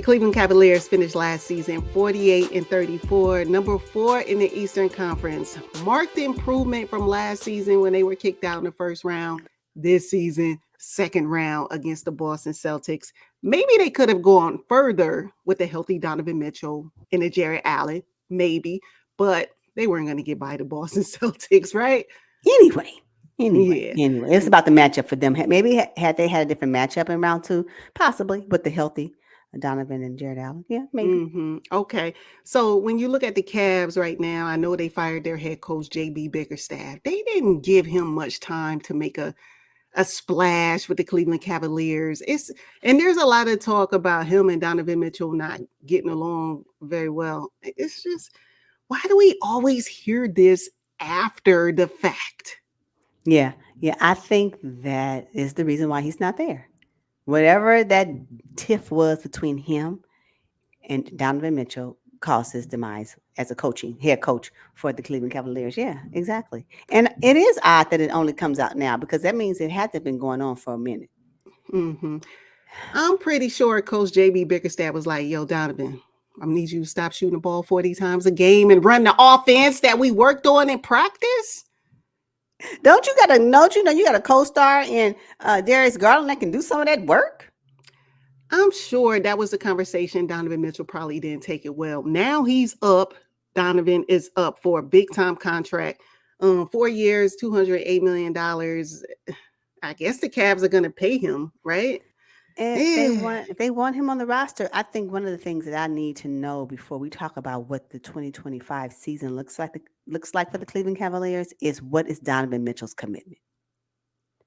The Cleveland Cavaliers finished last season 48-34, number 4 in the Eastern Conference. Marked improvement from last season when they were kicked out in the first round. This season, second round against the Boston Celtics. Maybe they could have gone further with a healthy Donovan Mitchell and a Jared Allen, maybe, but they weren't going to get by the Boston Celtics, right? Anyway, Yeah. it's about the matchup for them. Maybe had they had a different matchup in round 2, possibly with the healthy Donovan and Jared Allen. Yeah, maybe. Okay. So when you look at the Cavs right now, I know they fired their head coach, JB Bickerstaff. They didn't give him much time to make a splash with the Cleveland Cavaliers. And there's a lot of talk about him and Donovan Mitchell not getting along very well. It's just, why do we always hear this after the fact? Yeah. I think that is the reason why he's not there. Whatever that tiff was between him and Donovan Mitchell caused his demise as a head coach for the Cleveland Cavaliers. Yeah, exactly. And it is odd that it only comes out now, because that means it had to have been going on for a minute. I'm pretty sure Coach JB Bickerstaff was like, yo, Donovan, I need you to stop shooting the ball 40 times a game and run the offense that we worked on in practice. Don't you got a co-star in Darius Garland that can do some of that work? I'm sure that was a conversation Donovan Mitchell probably didn't take it well. Now he's up. Donovan is up for a big-time contract. 4 years, $208 million. I guess the Cavs are going to pay him, right? And if they want him on the roster, I think one of the things that I need to know before we talk about what the 2025 season looks like for the Cleveland Cavaliers is, what is Donovan Mitchell's commitment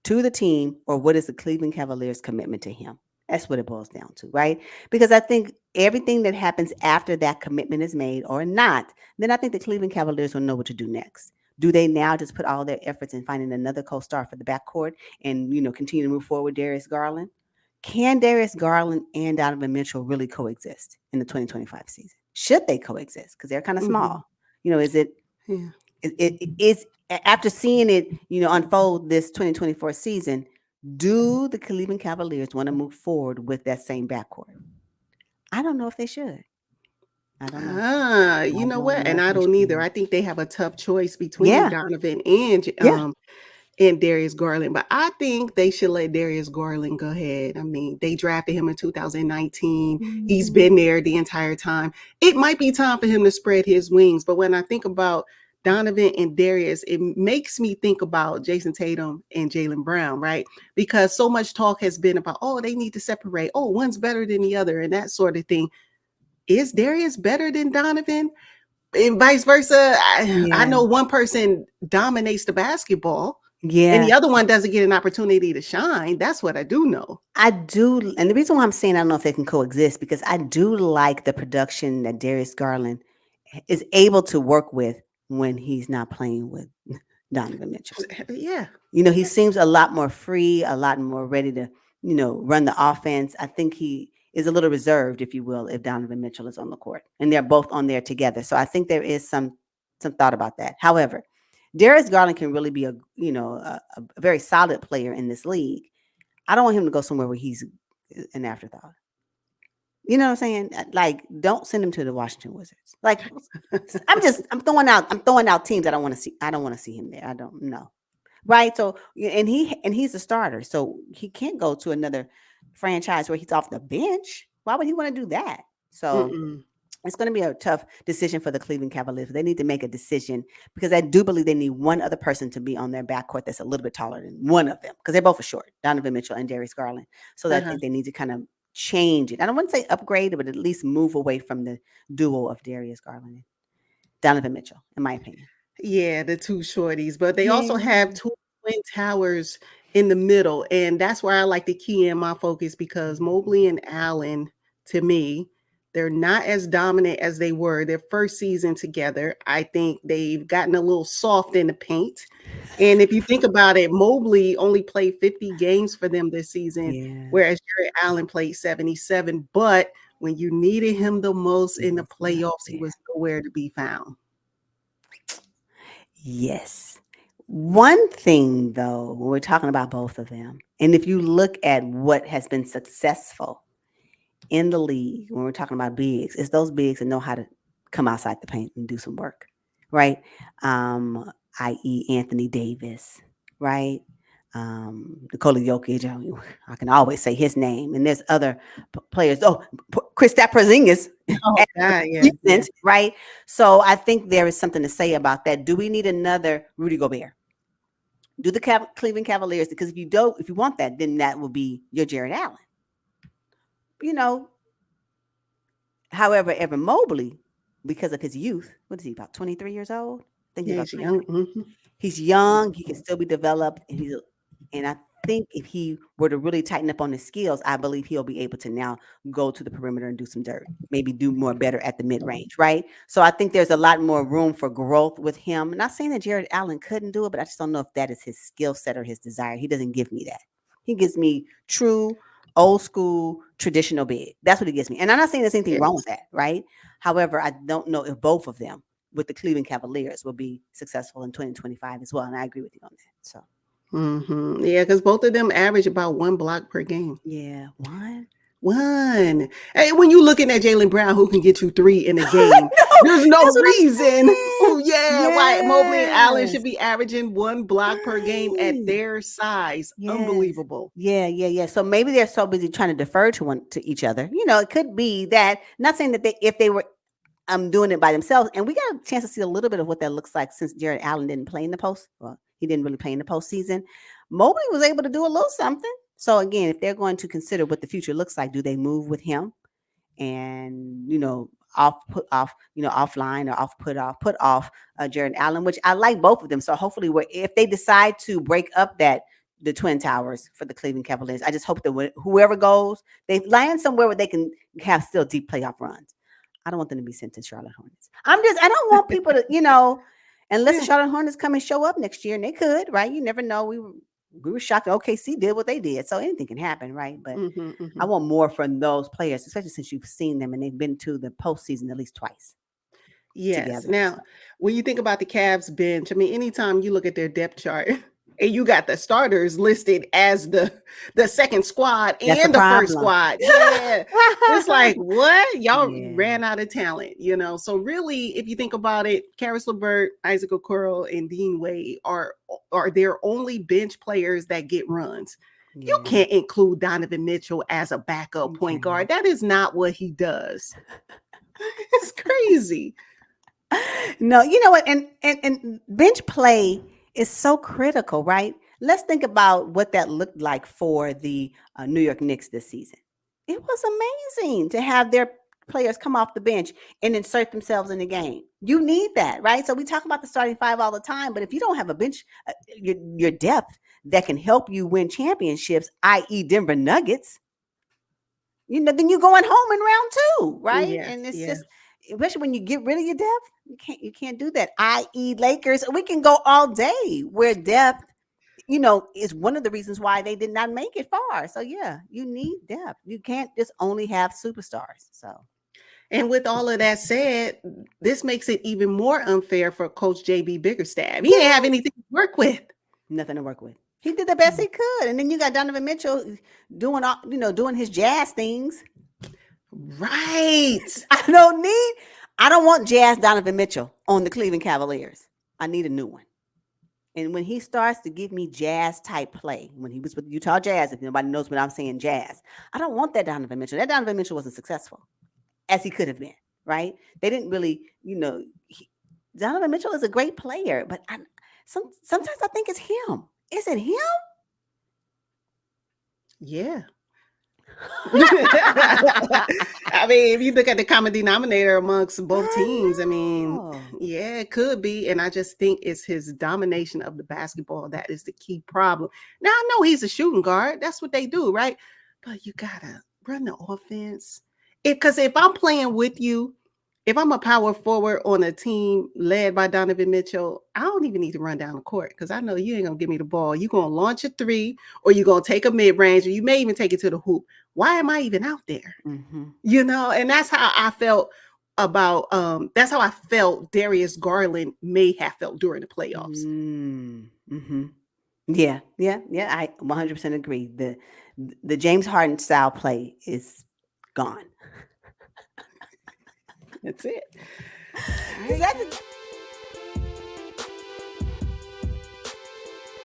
to the team, or what is the Cleveland Cavaliers' commitment to him? That's what it boils down to, right? Because I think everything that happens after that commitment is made or not, then I think the Cleveland Cavaliers will know what to do next. Do they now just put all their efforts in finding another co-star for the backcourt and, continue to move forward with Darius Garland? Can Darius Garland and Donovan Mitchell really coexist in the 2025 season? Should they coexist? Because they're kind of small. Is it? Yeah. Is after seeing it, unfold this 2024 season, do the Cleveland Cavaliers want to move forward with that same backcourt? I don't know if they should. I don't know. You know what? And I don't either. I think they have a tough choice between Donovan and Darius Garland. But I think they should let Darius Garland go ahead. I mean, they drafted him in 2019. He's been there the entire time. It might be time for him to spread his wings. But when I think about Donovan and Darius, it makes me think about Jason Tatum and Jaylen Brown, right? Because so much talk has been about, they need to separate. One's better than the other and that sort of thing. Is Darius better than Donovan? And vice versa. I know one person dominates the basketball. Yeah. And the other one doesn't get an opportunity to shine. That's what I do know. I do. And the reason why I'm saying I don't know if they can coexist, because I do like the production that Darius Garland is able to work with when he's not playing with Donovan Mitchell. Yeah. He seems a lot more free, a lot more ready to, run the offense. I think he is a little reserved, if you will, if Donovan Mitchell is on the court, and they're both on there together. So I think there is some thought about that. However, Darius Garland can really be a very solid player in this league. I don't want him to go somewhere where he's an afterthought. You know what I'm saying? Like, don't send him to the Washington Wizards. Like, I'm throwing out teams I don't want to see. I don't want to see him there. I don't know. Right. So, and he's a starter. So he can't go to another franchise where he's off the bench. Why would he want to do that? So it's going to be a tough decision for the Cleveland Cavaliers. They need to make a decision, because I do believe they need one other person to be on their backcourt that's a little bit taller than one of them, because they're both short, Donovan Mitchell and Darius Garland. So I think they need to kind of change it. I don't want to say upgrade it, but at least move away from the duo of Darius Garland and Donovan Mitchell, in my opinion. Yeah, the two shorties, but they also have two twin towers in the middle, and that's where I like to key in my focus, because Mobley and Allen, to me, they're not as dominant as they were their first season together. I think they've gotten a little soft in the paint. And if you think about it, Mobley only played 50 games for them this season, whereas Jared Allen played 77. But when you needed him the most in the playoffs, he was nowhere to be found. Yes. One thing, though, we're talking about both of them, and if you look at what has been successful in the league, when we're talking about bigs, it's those bigs that know how to come outside the paint and do some work, right? I.e. Anthony Davis, right? Nikola Jokic, I can always say his name. And there's other players. Oh, Kristaps Porzingis, Oh God, yeah, yeah. recent, right? So I think there is something to say about that. Do we need another Rudy Gobert? Do the Cleveland Cavaliers? Because if you don't, if you want that, then that will be your Jared Allen. You know, however, Evan Mobley, because of his youth, what is he, about 23 years old? I think he's Yeah, about he's 23. young. Mm-hmm. He's young, he can still be developed, and I think if he were to really tighten up on his skills, I believe he'll be able to now go to the perimeter and do some dirt, maybe do more better at the mid-range, right? So I think there's a lot more room for growth with him. I'm not saying that Jared Allen couldn't do it, but I just don't know if that is his skill set or his desire. He doesn't give me that. He gives me true old school traditional big. That's what he gives me. And I'm not saying there's anything wrong with Yes. that, right? However, I don't know if both of them with the Cleveland Cavaliers will be successful in 2025 as well. And I agree with you on that. So, Mm-hmm. Yeah, because both of them average about 1 block per game. yeah, one. One. Hey, when you looking at Jaylen Brown, who can get you 3 in a game, No, there's that's no what I'm reason. saying. Oh yeah, why Mobley and Allen should Yes. be averaging 1 block per game at Right. their size. Yes. Unbelievable. Yeah, yeah, yeah. So maybe they're so busy trying to defer to each other. It could be that. Not saying that if they were doing it by themselves, and we got a chance to see a little bit of what that looks like since Jared Allen didn't play in the post. Well, he didn't really play in the postseason. Mobley was able to do a little something. So again, if they're going to consider what the future looks like, do they move with him and offline or put off Jared Allen, which I like both of them. So hopefully, if they decide to break up the Twin Towers for the Cleveland Cavaliers, I just hope that whoever goes, they land somewhere where they can have still deep playoff runs. I don't want them to be sent to Charlotte Hornets. I don't want people to, unless the Charlotte Hornets come and show up next year, and they could, right? You never know. We were shocked that OKC did what they did. So anything can happen, right? But Mm-hmm, I mm-hmm. want more from those players, especially since you've seen them and they've been to the postseason at least twice Yes. together. Now, So when you think about the Cavs bench, I mean, anytime you look at their depth chart and you got the starters listed as the second squad that's a and the first problem. squad, yeah, it's like what y'all Yeah. ran out of talent. So really, if you think about it, Karis LeVert, Isaac Okoro, and Dean Wade are their only bench players that get runs. You Yeah. can't include Donovan Mitchell as a backup You point can. guard. That is not what he does. It's crazy. No, you know what? And bench play is so critical, right? Let's think about what that looked like for the New York Knicks this season. It was amazing to have their players come off the bench and insert themselves in the game. You need that, right? So we talk about the starting five all the time, but if you don't have a bench, your depth that can help you win championships, i.e., Denver Nuggets, then you're going home in round two, right? Yes, And it's yeah. just, especially when you get rid of your depth, you can't do that. I.e., Lakers, we can go all day where depth, is one of the reasons why they did not make it far. So yeah, you need depth. You can't just only have superstars. So And with all of that said, this makes it even more unfair for Coach JB Biggerstaff. He didn't have yeah, anything to work with. nothing to work with. He did the best he could, and then you got Donovan Mitchell doing his jazz things. Right. I don't want Jazz Donovan Mitchell on the Cleveland Cavaliers. I need a new one. And when he starts to give me jazz type play, when he was with Utah Jazz, if nobody knows what I'm saying, jazz, I don't want that Donovan Mitchell. That Donovan Mitchell wasn't successful as he could have been, right? They didn't really, Donovan Mitchell is a great player, but sometimes I think it's him. Is it him? Yeah. I mean, if you look at the common denominator amongst both I teams, I mean, know. yeah, it could be. And I just think it's his domination of the basketball that is the key problem. Now, I know he's a shooting guard. That's what they do, right? But you got to run the offense. Because if I'm playing with you, if I'm a power forward on a team led by Donovan Mitchell, I don't even need to run down the court because I know you ain't going to give me the ball. You're going to launch a three or you're going to take a mid range or you may even take it to the hoop. Why am I even out there? Mm-hmm. And that's how I felt about that's how I felt Darius Garland may have felt during the playoffs. Mm-hmm. Yeah, yeah, yeah. I 100% agree. The James Harden style play is gone. That's it. That's